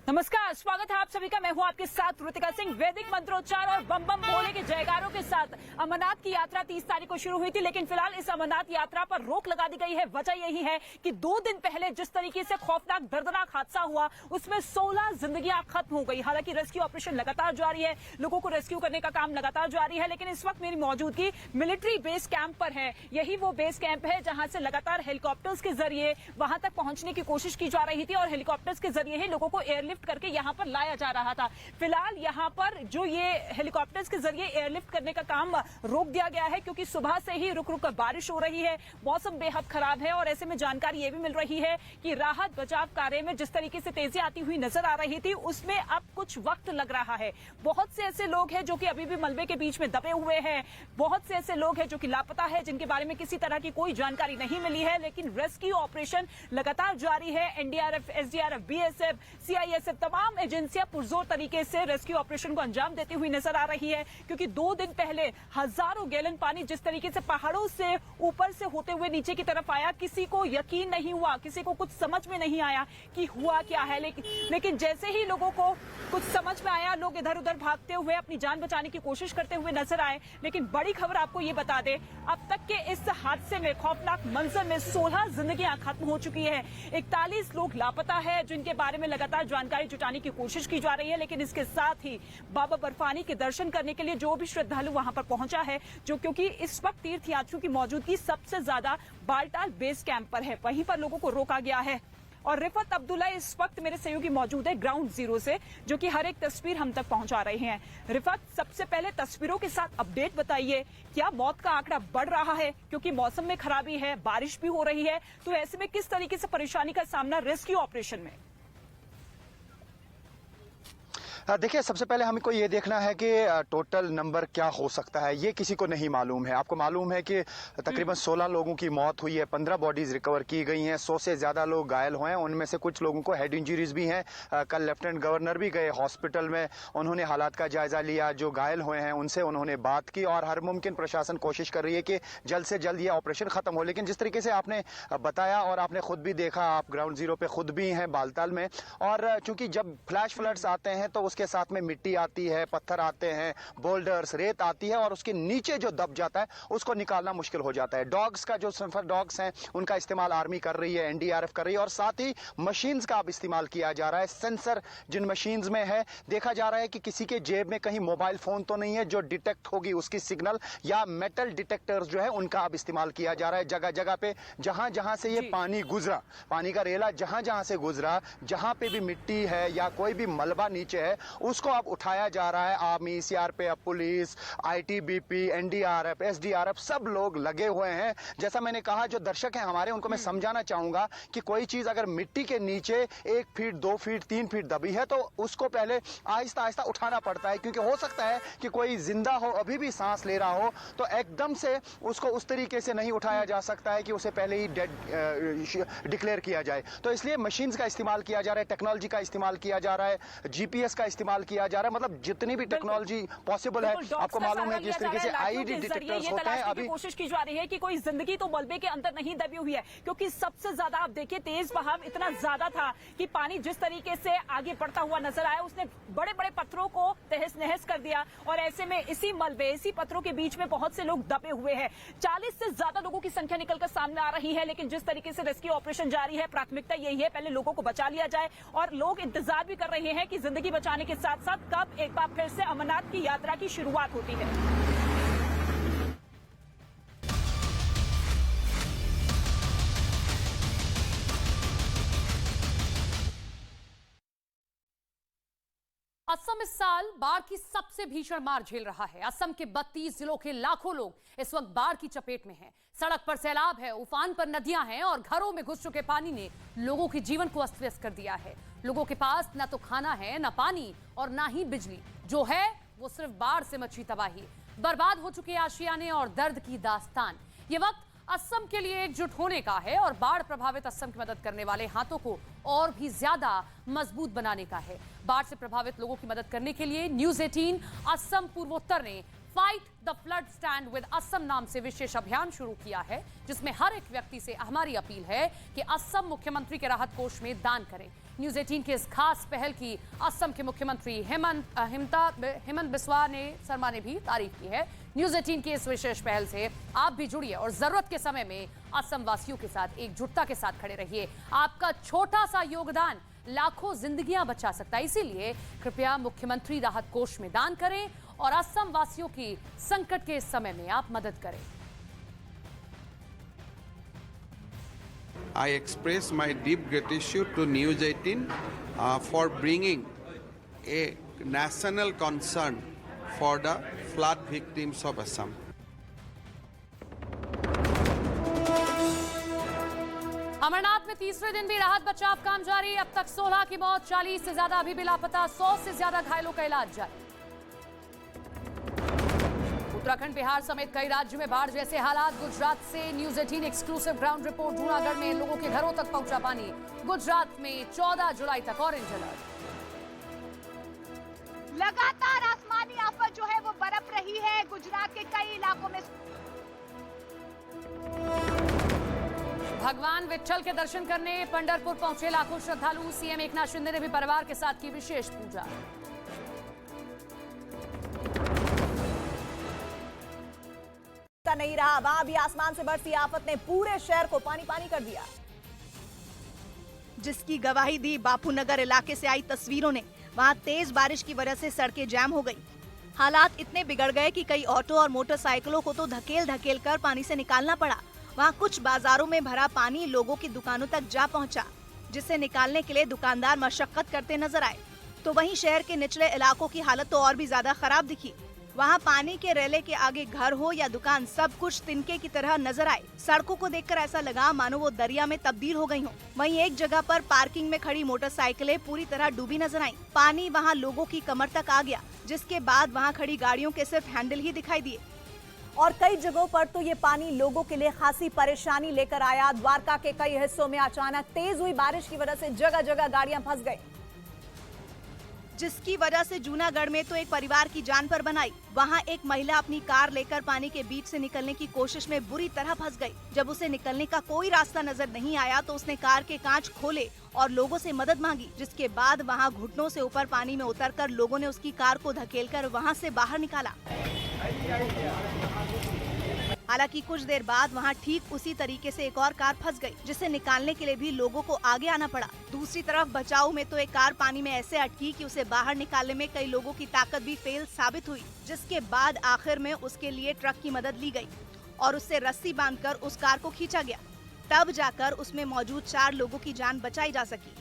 नमस्कार, स्वागत है आप सभी का। मैं हूं आपके साथ ऋतिका सिंह। वैदिक मंत्रोच्चार और बम बम भोले के जयकारों के साथ अमरनाथ की यात्रा 30 तारीख को शुरू हुई थी, लेकिन फिलहाल इस अमरनाथ यात्रा पर रोक लगा दी गई है। वजह यही है कि 2 दिन पहले जिस तरीके से खौफनाक दर्दनाक हादसा हुआ, उसमें 16 जिंदगियां खत्म हो गई। हालांकि रेस्क्यू ऑपरेशन लगातार जारी है, लोगों को रेस्क्यू करने का काम लगातार जारी है, लेकिन इस वक्त मेरी मौजूदगी मिलिट्री बेस कैंप पर है। यही वो बेस कैंप है जहां से लगातार हेलीकॉप्टर्स के जरिए वहां तक पहुंचने की कोशिश की जा रही थी और हेलीकॉप्टर्स के जरिए ही लोगों को एयरलिफ्ट करके यहां पर लाया जा रहा था। फिलहाल यहां पर जो ये हेलीकॉप्टर्स के जरिए एयरलिफ्ट करने का काम रोक दिया गया है, क्योंकि सुबह से ही रुक रुक कर बारिश हो रही है, मौसम बेहद खराब है और ऐसे में जानकारी ये भी मिल रही है कि राहत बचाव कार्य में जिस तरीके से तेजी आती हुई नजर आ रही थी, उसमें अब कुछ वक्त लग रहा है। बहुत से ऐसे लोग हैं जो कि अभी भी मलबे के बीच में दबे हुए हैं, बहुत से ऐसे लोग हैं जो कि लापता है, जिनके बारे में किसी तरह की कोई जानकारी नहीं मिली है, लेकिन रेस्क्यू ऑपरेशन लगातार जारी है। एनडीआरएफ, एसडीआरएफ, बीएसएफ, सीआईएसएफ, तमाम एजेंसियां पुरजोर तरीके से रेस्क्यू ऑपरेशन को अंजाम देती हुई नजर आ रही है, क्योंकि 2 दिन पहले हजारों गैलन पानी जिस तरीके से पहाड़ों से ऊपर से होते हुए नीचे की तरफ आया, किसी को यकीन नहीं हुआ, किसी को कुछ समझ में नहीं आया कि हुआ क्या है। लेकिन जैसे ही लोगों को कुछ समझ में आया, लोग इधर उधर भागते हुए अपनी जान बचाने की कोशिश करते हुए नजर आए। लेकिन बड़ी खबर आपको ये बता दें, अब तक के इस हादसे में, खौफनाक मंजर में 16 जिंदगियां खत्म हो चुकी है। 41 लोग लापता है, जिनके बारे में लगातार जानकारी जुटाने की कोशिश की जा रही है। लेकिन इसके साथ ही बाबा बर्फानी के दर्शन करने के लिए जो भी श्रद्धालु वहां पर पहुंचा है, जो क्योंकि इस वक्त तीर्थयात्रियों की मौजूदगी सबसे ज्यादा बालटाल बेस कैंप पर है, वहीं पर लोगों को रोका गया है। और रिफत अब्दुल्ला इस वक्त मेरे सहयोगी मौजूद है ग्राउंड जीरो से, जो कि हर एक तस्वीर हम तक पहुंचा रहे हैं। रिफत, सबसे पहले तस्वीरों के साथ अपडेट बताइए, क्या मौत का आंकड़ा बढ़ रहा है? क्योंकि मौसम में खराबी है, बारिश भी हो रही है, तो ऐसे में किस तरीके से परेशानी का सामना रेस्क्यू ऑपरेशन में? देखिए, सबसे पहले हमको ये देखना है कि टोटल नंबर क्या हो सकता है, ये किसी को नहीं मालूम है। आपको मालूम है कि तकरीबन 16 लोगों की मौत हुई है, 15 बॉडीज रिकवर की गई हैं, 100 से ज़्यादा लोग घायल हुए हैं, उनमें से कुछ लोगों को हेड इंजरीज भी हैं। कल लेफ्टिनेंट गवर्नर भी गए हॉस्पिटल में, उन्होंने हालात का जायजा लिया, जो घायल हुए हैं उनसे उन्होंने बात की और हर मुमकिन प्रशासन कोशिश कर रही है कि जल्द से जल्द ये ऑपरेशन खत्म हो। लेकिन जिस तरीके से आपने बताया और आपने खुद भी देखा, आप ग्राउंड जीरो पे खुद भी हैं बालताल में, और चूंकि जब फ्लैश फ्लड्स आते हैं तो उसके साथ में मिट्टी आती है, पत्थर आते हैं, बोल्डर्स, रेत आती है और उसके नीचे जो दब जाता है उसको निकालना मुश्किल हो जाता है। डॉग्स का जो सफर डॉग्स हैं उनका इस्तेमाल आर्मी कर रही है, एनडीआरएफ कर रही है, और साथ ही मशीन्स का अब इस्तेमाल किया जा रहा है। सेंसर जिन मशीन्स में है, देखा जा रहा है कि किसी के जेब में कहीं मोबाइल फोन तो नहीं है जो डिटेक्ट होगी उसकी सिग्नल, या मेटल डिटेक्टर्स जो है उनका अब इस्तेमाल किया जा रहा है। जगह जगह पे जहां जहां से ये पानी गुजरा, पानी का रेला जहां जहां से गुजरा, जहां पे भी मिट्टी है या कोई भी मलबा नीचे है, उसको अब उठाया जा रहा है। Army, CRPF, police, ITBP, NDRF, SDRF सब लोग लगे हुए हैं। जैसा मैंने कहा, जो दर्शक हैं हमारे, उनको मैं समझाना चाहूंगा कि कोई चीज अगर मिट्टी के नीचे 1 फीट, 2 फीट, 3 फीट दबी है तो उसको पहले आहिस्ता आहिस्ता उठाना पड़ता है, क्योंकि हो सकता है कि कोई जिंदा हो, अभी भी सांस ले रहा हो, तो एकदम से उसको उस तरीके से नहीं उठाया जा सकता है कि उसे पहले ही डेड डिक्लेयर किया जाए। तो इसलिए मशीन्स का इस्तेमाल किया जा रहा है, टेक्नोलॉजी का इस्तेमाल किया जा रहा है, जीपीएस का इस्तेमाल किया जा रहा है, मतलब जितनी भी टेक्नोलॉजी पॉसिबल है। आपको मालूम है जिस तरीके से आईडी डिटेक्टर्स होते हैं, अभी कोशिश की जा रही है कि कोई जिंदगी तो मलबे के अंदर नहीं दबी हुई है, क्योंकि सबसे ज्यादा आप देखिए तेज बहाव इतना ज्यादा था कि पानी जिस तरीके से आगे बढ़ता हुआ नजर आया, उसने बड़े बड़े पत्थरों को तहस नहस कर दिया और ऐसे में इसी मलबे, इसी पत्थरों के बीच में बहुत से लोग दबे हुए हैं। 40 से ज्यादा लोगों की संख्या निकलकर सामने आ रही है, लेकिन जिस तरीके से रेस्क्यू ऑपरेशन जारी है, प्राथमिकता यही है पहले लोगों को बचा लिया जाए, और लोग इंतजार भी कर रहे हैं कि जिंदगी बचाने के साथ साथ कब एक बार फिर से अमरनाथ की यात्रा की शुरुआत होती है। असम इस साल बाढ़ की सबसे भीषण मार झेल रहा है। असम के 32 जिलों के लाखों लोग इस वक्त बाढ़ की चपेट में हैं। सड़क पर सैलाब है, उफान पर नदियां हैं और घरों में घुस चुके पानी ने लोगों के जीवन को अस्त व्यस्त कर दिया है। लोगों के पास न तो खाना है, न पानी और न ही बिजली। जो है वो सिर्फ बाढ़ से मची तबाही, बर्बाद हो चुके आशियाने और दर्द की दास्तान। ये वक्त असम के लिए एकजुट होने का है और बाढ़ प्रभावित असम की मदद करने वाले हाथों को और भी ज्यादा मजबूत बनाने का है। बाढ़ से प्रभावित लोगों की मदद करने के लिए न्यूज 18 असम पूर्वोत्तर ने fight the flood stand with Assam नाम से विशेष अभियान शुरू किया है, जिसमें हर एक व्यक्ति से हमारी अपील है कि असम मुख्यमंत्री के राहत कोष में दान करें। न्यूज 18 की इस खास पहल की असम के मुख्यमंत्री हेमंत बिस्वा शर्मा ने भी तारीफ की है। न्यूज 18 की इस विशेष पहल से आप भी जुड़िए और जरूरत के समय में असम वासियों के साथ एकजुटता के साथ खड़े रहिए। आपका छोटा सा योगदान लाखों जिंदगियां बचा सकता है, इसीलिए कृपया मुख्यमंत्री राहत कोष में दान करें और असम वासियों की संकट के इस समय में आप मदद करें। I express my deep gratitude to News 18 for bringing a national concern for the flood victims of Assam. Amarnath में तीसरे दिन भी राहत बचाव काम जारी। अब तक 16 की मौत, 40 से ज्यादा अभी भी लापता, 100 से ज्यादा घायलों का इलाज जारी। उत्तराखंड, बिहार समेत कई राज्यों में बाढ़ जैसे हालात। गुजरात से news 18 exclusive ground report. Junagadh में लोगों के घरों तक पहुंचा पानी। गुजरात में 14 जुलाई तक ऑरेंज अलर्ट। लगातार आसमानी आफत जो है वो बरप रही है गुजरात के कई इलाकों में। भगवान विट्ठल के दर्शन करने पंढरपुर पहुंचे लाखों श्रद्धालु। सीएम एकनाथ शिंदे ने भी परिवार के साथ की विशेष पूजा। नहीं रहा, वहां भी आसमान से बरसी आफत ने पूरे शहर को पानी पानी कर दिया, जिसकी गवाही दी बापूनगर इलाके से आई तस्वीरों ने। वहां तेज बारिश की वजह से सड़कें जैम हो गई। हालात इतने बिगड़ गए कि कई ऑटो और मोटरसाइकिलों को तो धकेल कर पानी से निकालना पड़ा। वहां कुछ बाजारों में भरा पानी लोगों की दुकानों तक जा पहुंचा, जिसे निकालने के लिए दुकानदार मशक्कत करते नजर आए। तो वहीं शहर के निचले इलाकों की हालत तो और भी ज्यादा खराब दिखी। वहां पानी के रेले के आगे घर हो या दुकान, सब कुछ तिनके की तरह नजर आए। सड़कों को देखकर ऐसा लगा मानो वो दरिया में तब्दील हो गई हो। वहीं एक जगह पर पार्किंग में खड़ी मोटरसाइकिलें पूरी तरह डूबी नजर आईं। पानी वहां लोगों की कमर तक आ गया, जिसके बाद वहां खड़ी गाड़ियों के सिर्फ हैंडल ही दिखाई दिए। और कई जगहों पर तो ये पानी लोगों के लिए खासी परेशानी लेकर आया। द्वारका के कई हिस्सों में अचानक तेज हुई बारिश की वजह से जगह जगह गाड़ियां फंस गई, जिसकी वजह से जूनागढ़ में तो एक परिवार की जान पर बनाई। वहां एक महिला अपनी कार लेकर पानी के बीच से निकलने की कोशिश में बुरी तरह फंस गई। जब उसे निकलने का कोई रास्ता नजर नहीं आया तो उसने कार के कांच खोले और लोगों से मदद मांगी, जिसके बाद वहां घुटनों से ऊपर पानी में उतरकर लोगों ने उसकी कार को धकेलकर वहां से बाहर निकाला। हालांकि कुछ देर बाद वहां ठीक उसी तरीके से एक और कार फंस गई, जिसे निकालने के लिए भी लोगों को आगे आना पड़ा। दूसरी तरफ बचाव में तो एक कार पानी में ऐसे अटकी कि उसे बाहर निकालने में कई लोगों की ताकत भी फेल साबित हुई, जिसके बाद आखिर में उसके लिए ट्रक की मदद ली गई और उससे रस्सी बांधकर उस कार को खींचा गया। तब जाकर उसमें मौजूद 4 लोगों की जान बचाई जा सकी।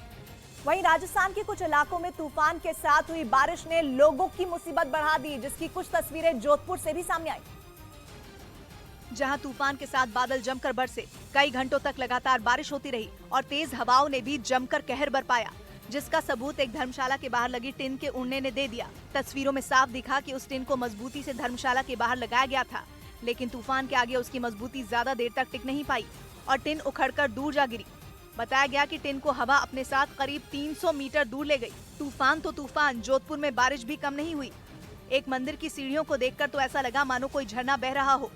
वहीं राजस्थान के कुछ इलाकों में तूफान के साथ हुई बारिश ने लोगों की मुसीबत बढ़ा दी, जिसकी कुछ तस्वीरें जोधपुर से भी सामने आई, जहां तूफान के साथ बादल जमकर बरसे। कई घंटों तक लगातार बारिश होती रही और तेज हवाओं ने भी जमकर कहर बरपाया, जिसका सबूत एक धर्मशाला के बाहर लगी टिन के उड़ने ने दे दिया। तस्वीरों में साफ दिखा कि उस टिन को मजबूती से धर्मशाला के बाहर लगाया गया था, लेकिन तूफान के आगे उसकी मजबूती ज्यादा देर तक टिक नहीं पाई और टिन उखड़कर दूर जा गिरी। बताया गया कि टिन को हवा अपने साथ करीब 300 मीटर दूर ले गई। तूफान तो तूफान, जोधपुर में बारिश भी कम नहीं हुई। एक मंदिर की सीढ़ियों को देखकर तो ऐसा लगा मानो कोई झरना बह रहा हो।